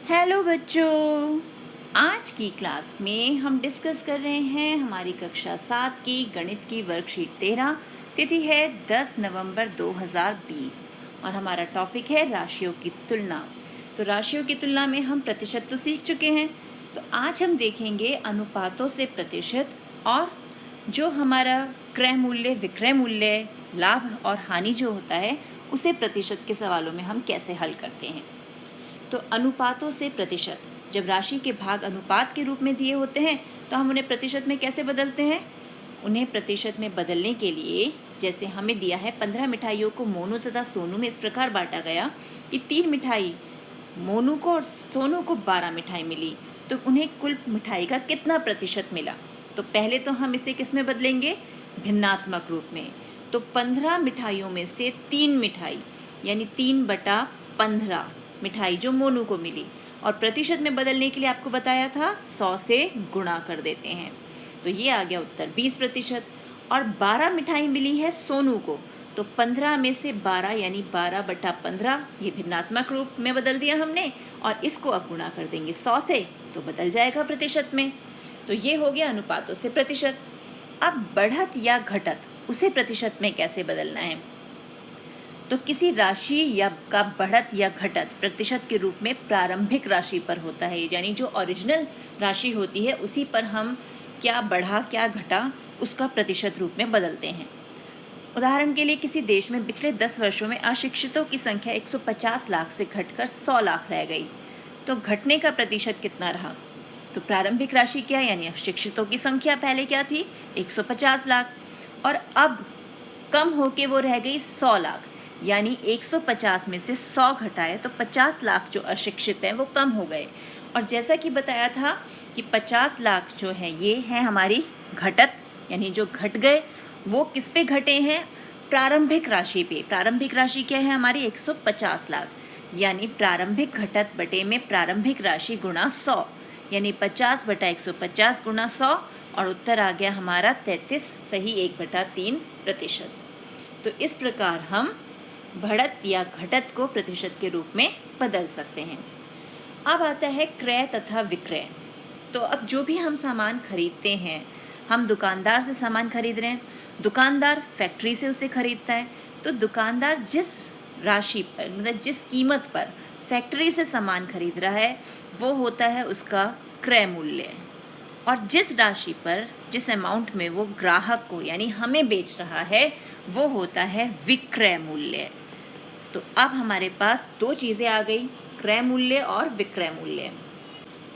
Hello बच्चों, आज की क्लास में हम डिस्कस कर रहे हैं हमारी कक्षा 7 की गणित की वर्कशीट 13। तिथि है 10 नवंबर 2020 और हमारा टॉपिक है राशियों की तुलना। तो राशियों की तुलना में हम प्रतिशत तो सीख चुके हैं, तो आज हम देखेंगे अनुपातों से प्रतिशत और जो हमारा क्रय मूल्य, विक्रय मूल्य, लाभ और हानि जो होता है उसे प्रतिशत के सवालों में हम कैसे हल करते हैं। तो अनुपातों से प्रतिशत, जब राशि के भाग अनुपात के रूप में दिए होते हैं तो हम उन्हें प्रतिशत में कैसे बदलते हैं। उन्हें प्रतिशत में बदलने के लिए जैसे हमें दिया है 15 मिठाइयों को मोनू तथा सोनू में इस प्रकार बांटा गया कि 3 मिठाई मोनू को और सोनू को 12 मिठाई मिली, तो उन्हें कुल मिठाई का कितना प्रतिशत मिला। तो पहले तो हम इसे किस में बदलेंगे, भिन्नात्मक रूप में। तो 15 मिठाइयों में से 3 मिठाई यानी 3/15 मिठाई जो मोनू को मिली, और प्रतिशत में बदलने के लिए आपको बताया था 100 से गुणा कर देते हैं। तो ये आ गया उत्तर 20%। और 12 मिठाई मिली है सोनू को, तो 15 में से 12 यानी 12/15 ये भिन्नात्मक रूप में बदल दिया हमने, और इसको अब गुणा कर देंगे 100 से, तो बदल जाएगा प्रतिशत में। तो ये हो गया अनुपातों से प्रतिशत। अब बढ़त या घटत, उसे प्रतिशत में कैसे बदलना है। तो किसी राशि या का बढ़त या घटत प्रतिशत के रूप में प्रारंभिक राशि पर होता है, यानी जो ओरिजिनल राशि होती है उसी पर हम क्या बढ़ा क्या घटा उसका प्रतिशत रूप में बदलते हैं। उदाहरण के लिए किसी देश में पिछले 10 वर्षों में अशिक्षितों की संख्या 150 लाख से घटकर 100 लाख रह गई, तो घटने का प्रतिशत कितना रहा। तो प्रारंभिक राशि क्या, यानी अशिक्षितों की संख्या पहले क्या थी 150 लाख, और अब कम होके वो रह गई 100 लाख, यानी 150 में से 100 घटाए तो 50 लाख जो अशिक्षित हैं वो कम हो गए। और जैसा कि बताया था कि 50 लाख जो है ये है हमारी घटत, यानी जो घट गए वो किस पे घटे हैं, प्रारंभिक राशि पे। प्रारंभिक राशि क्या है हमारी 150 लाख, यानी प्रारंभिक घटत बटे में प्रारंभिक राशि गुणा 100, यानी 50/150 गुणा 100, और उत्तर आ गया हमारा 33 सही 1/3%। तो इस प्रकार हम बढ़त या घटत को प्रतिशत के रूप में बदल सकते हैं। अब आता है क्रय तथा विक्रय। तो अब जो भी हम सामान खरीदते हैं, हम दुकानदार से सामान खरीद रहे हैं, दुकानदार फैक्ट्री से उसे खरीदता है, तो दुकानदार जिस राशि पर मतलब जिस कीमत पर फैक्ट्री से सामान खरीद रहा है वो होता है उसका क्रय मूल्य, और जिस राशि पर जिस अमाउंट में वो ग्राहक को यानी हमें बेच रहा है वो होता है विक्रय मूल्य। तो अब हमारे पास दो चीज़ें आ गई, क्रय मूल्य और विक्रय मूल्य।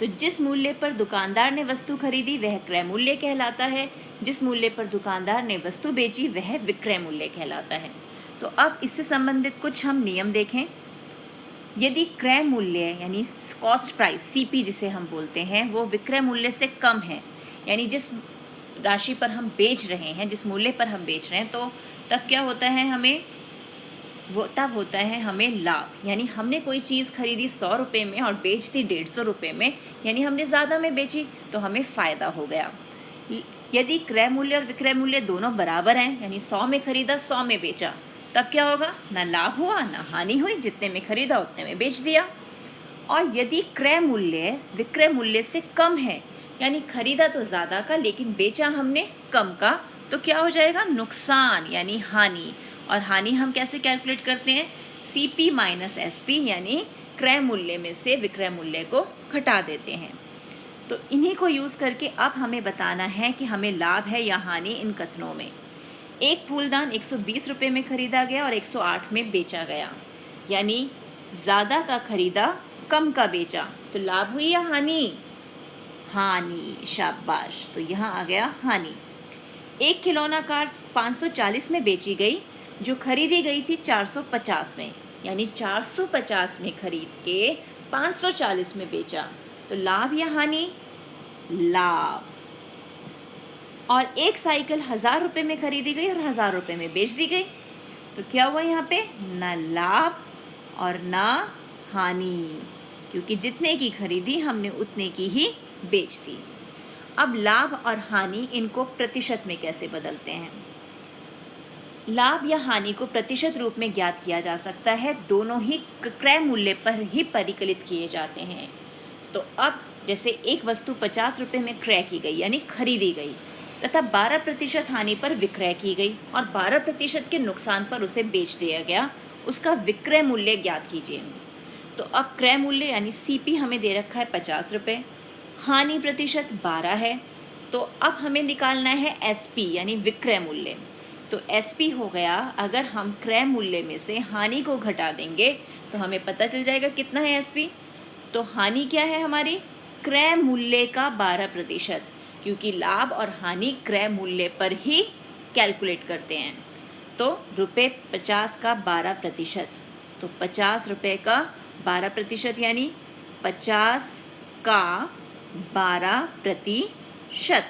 तो जिस मूल्य पर दुकानदार ने वस्तु खरीदी वह क्रय मूल्य कहलाता है, जिस मूल्य पर दुकानदार ने वस्तु बेची वह विक्रय मूल्य कहलाता है। तो अब इससे संबंधित कुछ हम नियम देखें। यदि क्रय मूल्य यानी कॉस्ट प्राइस सीपी जिसे हम बोलते हैं वो विक्रय मूल्य से कम है, यानी जिस राशि पर हम बेच रहे हैं, जिस मूल्य पर हम बेच रहे हैं, तो तब क्या होता है तब होता है हमें लाभ, यानी हमने कोई चीज़ खरीदी 100 रुपये में और बेच दी 150 रुपये में, यानी हमने ज़्यादा में बेची तो हमें फ़ायदा हो गया। यदि क्रय मूल्य और विक्रय मूल्य दोनों बराबर हैं, यानी 100 में खरीदा 100 में बेचा, तब क्या होगा, ना लाभ हुआ ना हानि हुई, जितने में खरीदा उतने में बेच दिया। और यदि क्रय मूल्य विक्रय मूल्य से कम है, यानी खरीदा तो ज़्यादा का लेकिन बेचा हमने कम का, तो क्या हो जाएगा, नुकसान यानी हानि। और हानि हम कैसे कैलकुलेट करते हैं, CP माइनस SP, यानी क्रय मूल्य में से विक्रय मूल्य को घटा देते हैं। तो इन्हीं को यूज़ करके अब हमें बताना है कि हमें लाभ है या हानि इन कथनों में। एक फूलदान 120 रुपये में खरीदा गया और 108 में बेचा गया, यानी ज़्यादा का खरीदा कम का बेचा, तो लाभ हुई या हानि, हानि, शाबाश। तो यहाँ आ गया हानि। एक खिलौना कार 540 में बेची गई जो खरीदी गई थी 450 में, यानी 450 में खरीद के 540 में बेचा, तो लाभ या हानि, लाभ। और एक साइकिल 1000 रुपये में खरीदी गई और 1000 रुपये में बेच दी गई, तो क्या हुआ यहाँ पे, ना लाभ और ना हानि, क्योंकि जितने की खरीदी हमने उतने की ही बेच दी। अब लाभ और हानि इनको प्रतिशत में कैसे बदलते हैं। लाभ या हानि को प्रतिशत रूप में ज्ञात किया जा सकता है, दोनों ही क्रय मूल्य पर ही परिकलित किए जाते हैं। तो अब जैसे एक वस्तु 50 रुपये में क्रय की गई यानी खरीदी गई तथा 12% हानि पर विक्रय की गई और 12% के नुकसान पर उसे बेच दिया गया, उसका विक्रय मूल्य ज्ञात कीजिए। तो अब क्रय मूल्य यानी सीपी हमें दे रखा है 50 रुपये, हानि प्रतिशत 12 है, तो अब हमें निकालना है एसपी यानी विक्रय मूल्य। तो एसपी हो गया, अगर हम क्रय मूल्य में से हानि को घटा देंगे तो हमें पता चल जाएगा कितना है एसपी। तो हानि क्या है हमारी, क्रय मूल्य का 12%, क्योंकि लाभ और हानि क्रय मूल्य पर ही कैलकुलेट करते हैं। तो रुपये 50 का 12%, तो 50 रुपये का 12% यानी 50 का 12%।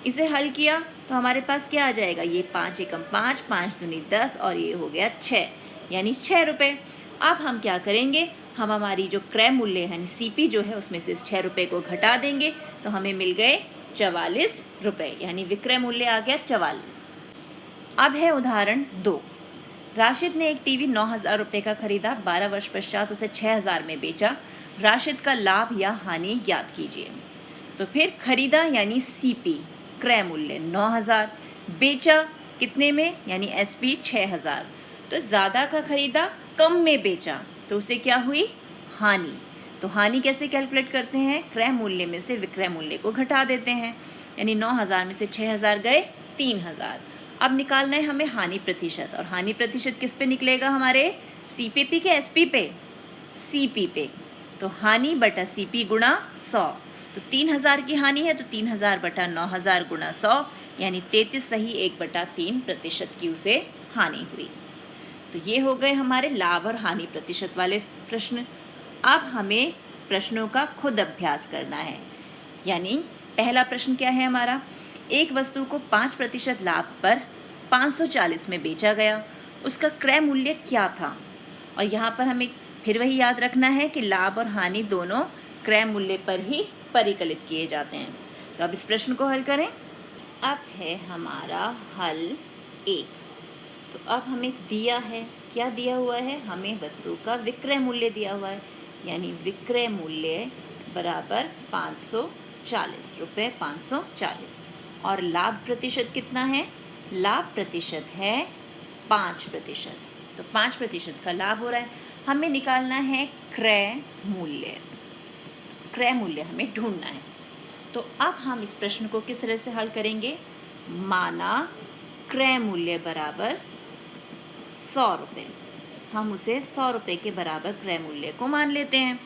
इसे हल किया तो हमारे पास क्या आ जाएगा, ये 5 एकम 5, 5 दूनी 10 और ये हो गया 6 यानी 6 रुपये। अब हम क्या करेंगे, हम हमारी जो क्रय मूल्य यानी सीपी जो है उसमें से इस 6 रुपये को घटा देंगे तो हमें मिल गए 44 रुपये, यानी विक्रय मूल्य आ गया 44। अब है उदाहरण 2। राशिद ने एक टीवी 9,000 रुपये का खरीदा, 12 वर्ष पश्चात उसे 6,000 में बेचा। राशिद का लाभ या हानि ज्ञात कीजिए। तो फिर खरीदा यानी सीपी क्रय मूल्य 9,000, बेचा कितने में यानी एसपी 6,000। तो ज़्यादा का खरीदा कम में बेचा तो उसे क्या हुई, हानि। तो हानि कैसे कैलकुलेट करते हैं, क्रय मूल्य में से विक्रय मूल्य को घटा देते हैं, यानी 9,000 में से 6,000 गए 3,000। अब निकालना है हमें हानि प्रतिशत, और हानि प्रतिशत किस पे निकलेगा, हमारे सीपीपी के एसपी पे, सीपी पे। तो हानि बटा सीपी गुणा 100, तो 3,000 की हानि है तो 3,000 बटा 9,000 गुणा 100 यानी 33 सही 1/3% की उसे हानि हुई। तो ये हो गए हमारे लाभ और हानि प्रतिशत वाले प्रश्न। अब हमें प्रश्नों का खुद अभ्यास करना है। यानी पहला प्रश्न क्या है हमारा, एक वस्तु को 5% लाभ पर 540 में बेचा गया, उसका क्रय मूल्य क्या था। और यहाँ पर हमें फिर वही याद रखना है कि लाभ और हानि दोनों क्रय मूल्य पर ही परिकलित किए जाते हैं। तो अब इस प्रश्न को हल करें। अब है हमारा हल 1। तो अब हमें दिया है, क्या दिया हुआ है, हमें वस्तु का विक्रय मूल्य दिया हुआ है, यानी विक्रय मूल्य बराबर 540 रुपये 540। और लाभ प्रतिशत कितना है, लाभ प्रतिशत है 5%, तो 5% का लाभ हो रहा है। हमें निकालना है क्रय मूल्य, क्रय मूल्य हमें ढूंढना है। तो अब हम इस प्रश्न को किस तरह से हल करेंगे, माना क्रय मूल्य बराबर 100 रुपये, हम उसे 100 रुपये के बराबर क्रय मूल्य को मान लेते हैं।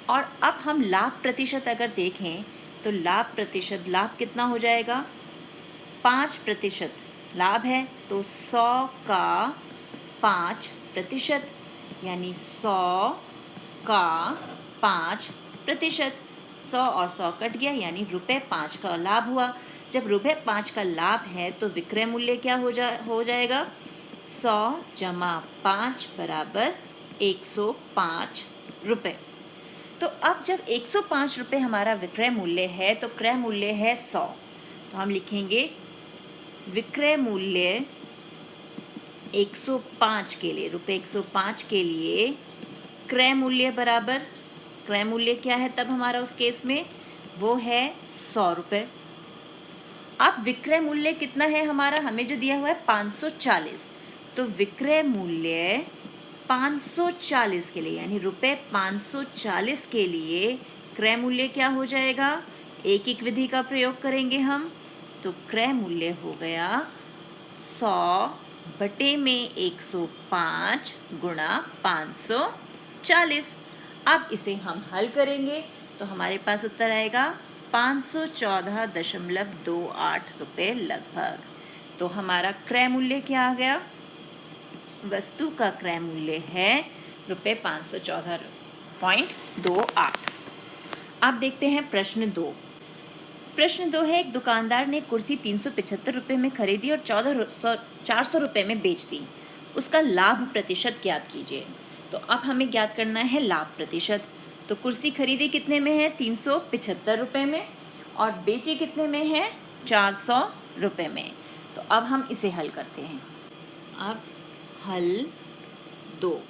और अब हम लाभ प्रतिशत अगर देखें तो लाभ प्रतिशत, लाभ कितना हो जाएगा, 5% लाभ है, तो 100 का 5% यानी 100 का 5%, 100 और 100 कट गया यानी रुपये 5 का लाभ हुआ। जब रुपये 5 का लाभ है तो विक्रय मूल्य क्या हो जाएगा, 100 जमा 5 बराबर 105 रुपये। तो अब जब 105 रुपये हमारा विक्रय मूल्य है तो क्रय मूल्य है 100, तो हम लिखेंगे विक्रय मूल्य 105 के लिए, रुपये 105 के लिए क्रय मूल्य बराबर, क्रय मूल्य क्या है तब हमारा उस केस में, वो है 100 रुपये। अब विक्रय मूल्य कितना है हमारा, हमें जो दिया हुआ है 540, तो विक्रय मूल्य 540 के लिए यानी रुपये 540 के लिए क्रय मूल्य क्या हो जाएगा, एक एक विधि का प्रयोग करेंगे हम, तो क्रय मूल्य हो गया 100 बटे में 105 गुणा 540। अब इसे हम हल करेंगे तो हमारे पास उत्तर आएगा 514.28 रुपये लगभग। तो हमारा क्रय मूल्य क्या आ गया, वस्तु का क्रय मूल्य है रुपये 514.28। अब देखते हैं प्रश्न 2। प्रश्न 2 है, एक दुकानदार ने कुर्सी 375 रुपये में खरीदी और 400 रुपये में बेच दी, उसका लाभ प्रतिशत ज्ञात कीजिए। तो अब हमें ज्ञात करना है लाभ प्रतिशत। तो कुर्सी खरीदी कितने में है, 375 रुपये में, और बेची कितने में है, 400 रुपये में। तो अब हम इसे हल करते हैं। अब हल 2।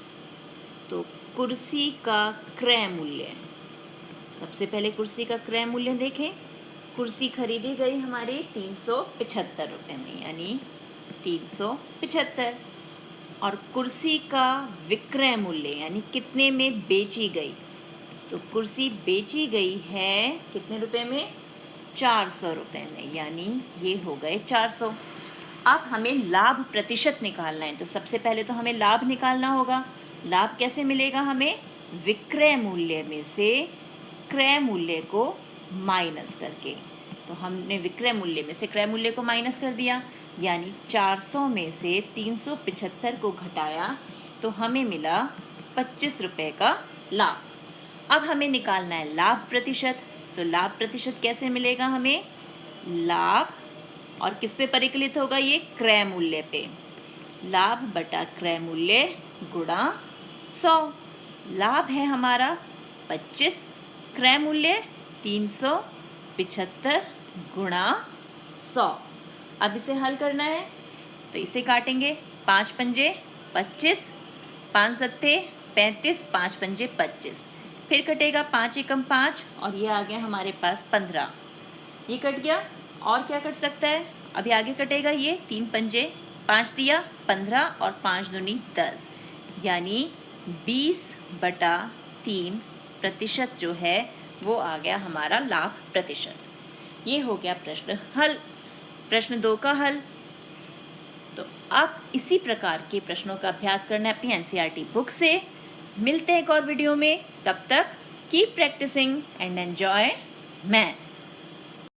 तो कुर्सी का क्रय मूल्य, सबसे पहले कुर्सी का क्रय मूल्य देखें। कुर्सी खरीदी गई हमारे 375 रुपये में, यानी 375। और कुर्सी का विक्रय मूल्य यानी कितने में बेची गई, तो कुर्सी बेची गई है कितने रुपए में, 400 रुपये में, यानी ये हो गए 400। अब हमें लाभ प्रतिशत निकालना है, तो सबसे पहले तो हमें लाभ निकालना होगा। लाभ कैसे मिलेगा हमें, विक्रय मूल्य में से क्रय मूल्य को माइनस करके। तो हमने विक्रय मूल्य में से क्रय मूल्य को माइनस कर दिया, यानी 400 में से 375 को घटाया तो हमें मिला 25 रुपये का लाभ। अब हमें निकालना है लाभ प्रतिशत। तो लाभ प्रतिशत कैसे मिलेगा हमें, लाभ और किस पे परिकलित होगा, ये क्रय मूल्य पे। लाभ बटा क्रय मूल्य गुणा 100। लाभ है हमारा 25, क्रय मूल्य 375 गुणा 100। अब इसे हल करना है, तो इसे काटेंगे। 5 पंजे 25, 5 सत्ते 35, 5 पंजे 25, फिर कटेगा 5 एकम 5 और ये आ गया हमारे पास 15। ये कट गया, और क्या कट सकता है, अभी आगे कटेगा ये 3 पंजे 5 दिया 15 और 5 दूनी 10, यानी 20/3% जो है वो आ गया हमारा लाभ प्रतिशत। ये हो गया प्रश्न हल, प्रश्न 2 का हल। तो आप इसी प्रकार के प्रश्नों का अभ्यास करना है अपनी एनसीईआरटी बुक से। मिलते हैं एक और वीडियो में, तब तक keep practicing and enjoy math.